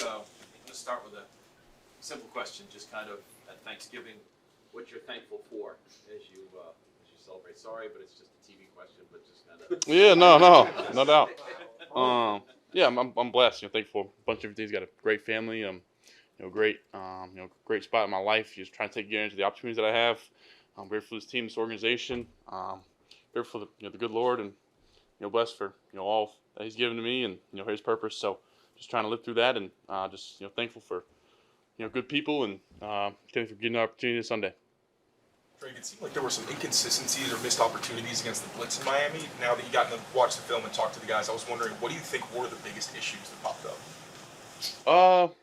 I'm going to start with a simple question, just kind of at Thanksgiving, what you're thankful for as you celebrate. Sorry, but it's just a TV question, but just kind of. Yeah, no doubt. Yeah, I'm blessed. Thankful for a bunch of different things. Got a great family. Great spot in my life. Just trying to take advantage of the opportunities that I have. I'm grateful for this team, this organization. Grateful for the good Lord, and blessed for all that He's given to me, and His purpose. So just trying to live through that, and just thankful for good people, and thankful for getting the opportunity this Sunday. Drake, it seemed like there were some inconsistencies or missed opportunities against the Blitz in Miami. Now that you got to watch the film and talk to the guys, I was wondering, what do you think were the biggest issues that popped up?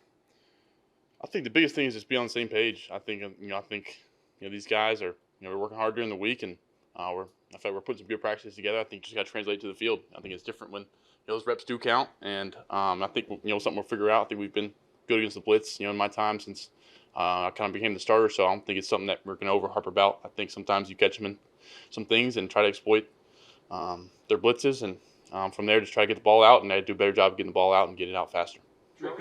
I think the biggest thing is just be on the same page. I think these guys are we're working hard during the week, and I feel like we're putting some good practices together. I think just got to translate to the field. I think it's different when those reps do count, and I think something we'll figure out. I think we've been good against the blitz. In my time since I kind of became the starter, so I don't think it's something that we're going to over-harp about. I think sometimes you catch them in some things and try to exploit their blitzes, and from there just try to get the ball out, and they do a better job of getting the ball out and getting it out faster. How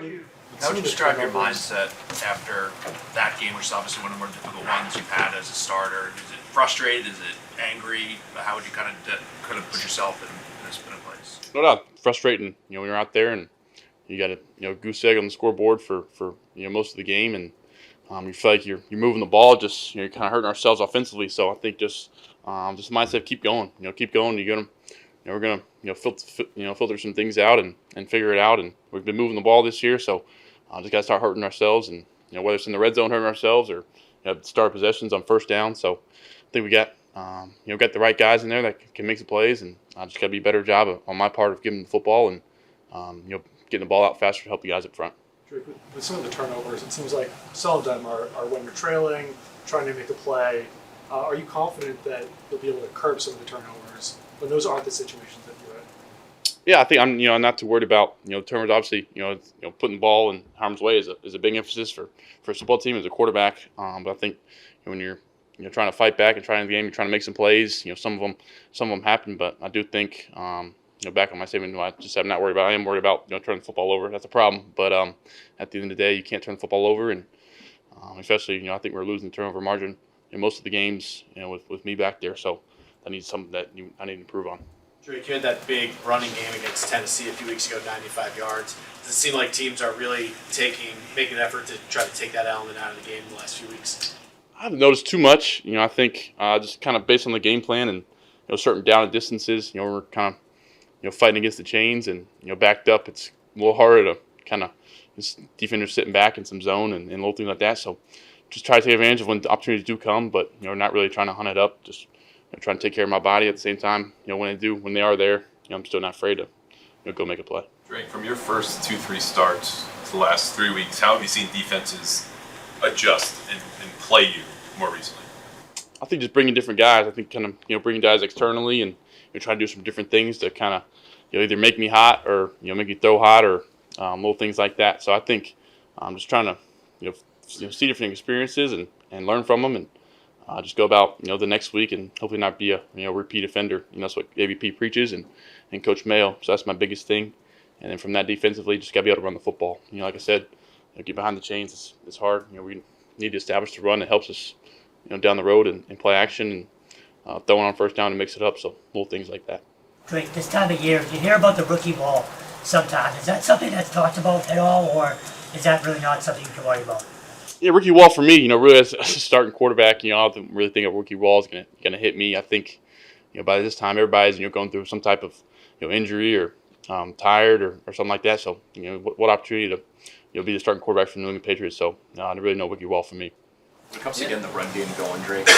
would you describe your mindset after that game, which is obviously one of the more difficult ones you've had as a starter? Is it frustrated? Is it angry? How would you kind of put yourself in this place? No doubt, frustrating. When you're out there and you got a goose egg on the scoreboard for most of the game, and you feel like you're moving the ball. Just you're kind of hurting ourselves offensively. So I think just mindset, keep going. Keep going. We're gonna filter some things out and figure it out. And we've been moving the ball this year, so just gotta start hurting ourselves. And whether it's in the red zone hurting ourselves or start possessions on first down. So I think we got got the right guys in there that can make some plays, and I just gotta be a better job on my part of giving the football and getting the ball out faster to help the guys up front. With some of the turnovers, it seems like some of them are when you're trailing, trying to make a play. Are you confident that you'll be able to curb some of the turnovers when those aren't the situations that you're in? Yeah, I think I'm not too worried about turnovers. Obviously, putting the ball in harm's way is a big emphasis for a football team as a quarterback. But I think when you're trying to fight back and trying the game, you're trying to make some plays. Some of them happen, but I do think. Back on my statement, I'm not worried about. I am worried about turning the football over. That's a problem. But at the end of the day, you can't turn the football over, and especially I think we're losing the turnover margin in most of the games. With me back there, so that needs something that I need to improve on. Drake, you had that big running game against Tennessee a few weeks ago, 95 yards. Does it seem like teams are really making an effort to try to take that element out of the game in the last few weeks? I haven't noticed too much. I think just kind of based on the game plan and certain down and distances. We're kind of fighting against the chains and, backed up. It's a little harder to kind of just defenders sitting back in some zone and little things like that. So just try to take advantage of when the opportunities do come, but, not really trying to hunt it up. Just trying to take care of my body at the same time. When they are there, I'm still not afraid to go make a play. Drake, from your first 2-3 starts to the last 3 weeks, how have you seen defenses adjust and play you more recently? I think just bringing different guys. I think kind of, bringing guys externally and trying to do some different things to kind of either make me hot or make me throw hot or little things like that. So I think I'm just trying to see different experiences and learn from them and just go about the next week and hopefully not be a repeat offender. That's what AVP preaches and Coach Maye. So that's my biggest thing. And then from that defensively, just got to be able to run the football. Like I said, get behind the chains. It's hard. We need to establish the run that helps us down the road and play action and throwing on first down to mix it up, so little things like that. Drake, this time of year, you hear about the rookie wall sometimes. Is that something that's talked about at all, or is that really not something you can worry about? Yeah, rookie wall for me, really as a starting quarterback, I don't really think a rookie wall is gonna hit me. I think, by this time everybody's going through some type of injury or tired or something like that. So what opportunity to be the starting quarterback for the New England Patriots. So really no rookie wall for me. When it comes to getting the run game going, Drake,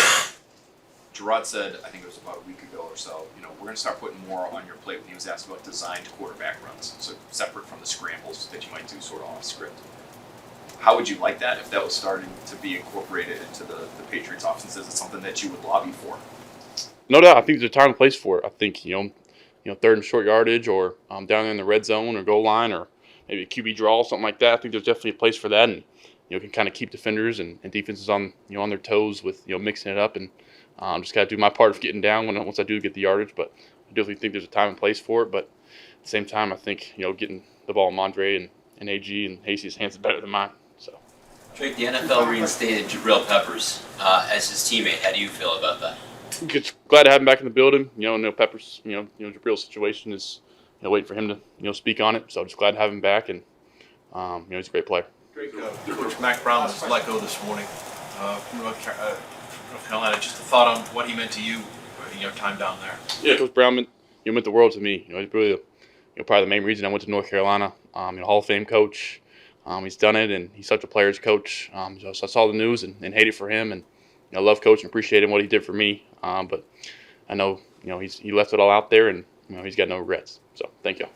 Gerard said, I think it was about a week ago or so, we're going to start putting more on your plate when he was asked about designed quarterback runs, so separate from the scrambles that you might do sort of off script. How would you like that if that was starting to be incorporated into the Patriots offense? Is it something that you would lobby for? No doubt. I think there's a time and place for it. I think, third and short yardage or down there in the red zone or goal line or maybe a QB draw, something like that. I think there's definitely a place for that, and can kind of keep defenders and defenses on on their toes with mixing it up, and just got to do my part of getting down once I do get the yardage. But I definitely think there's a time and place for it. But at the same time, I think getting the ball in Mondre and AG and Hasty's hands are better than mine. So Drake, the NFL reinstated Jael Peppers as his teammate. How do you feel about that? just glad to have him back in the building. Peppers, Jabrill's situation is, waiting for him to, speak on it. So just glad to have him back, and he's a great player. Drake, Coach Mac Brown was let go this morning from North Carolina. Just a thought on what he meant to you in your time down there. Yeah, Coach Brown meant the world to me. He's really probably the main reason I went to North Carolina. Hall of Fame coach. He's done it, and he's such a player's coach. So I saw the news and hated for him, and I love Coach and appreciate him what he did for me. But I know he left it all out there, and he's got no regrets. So thank you.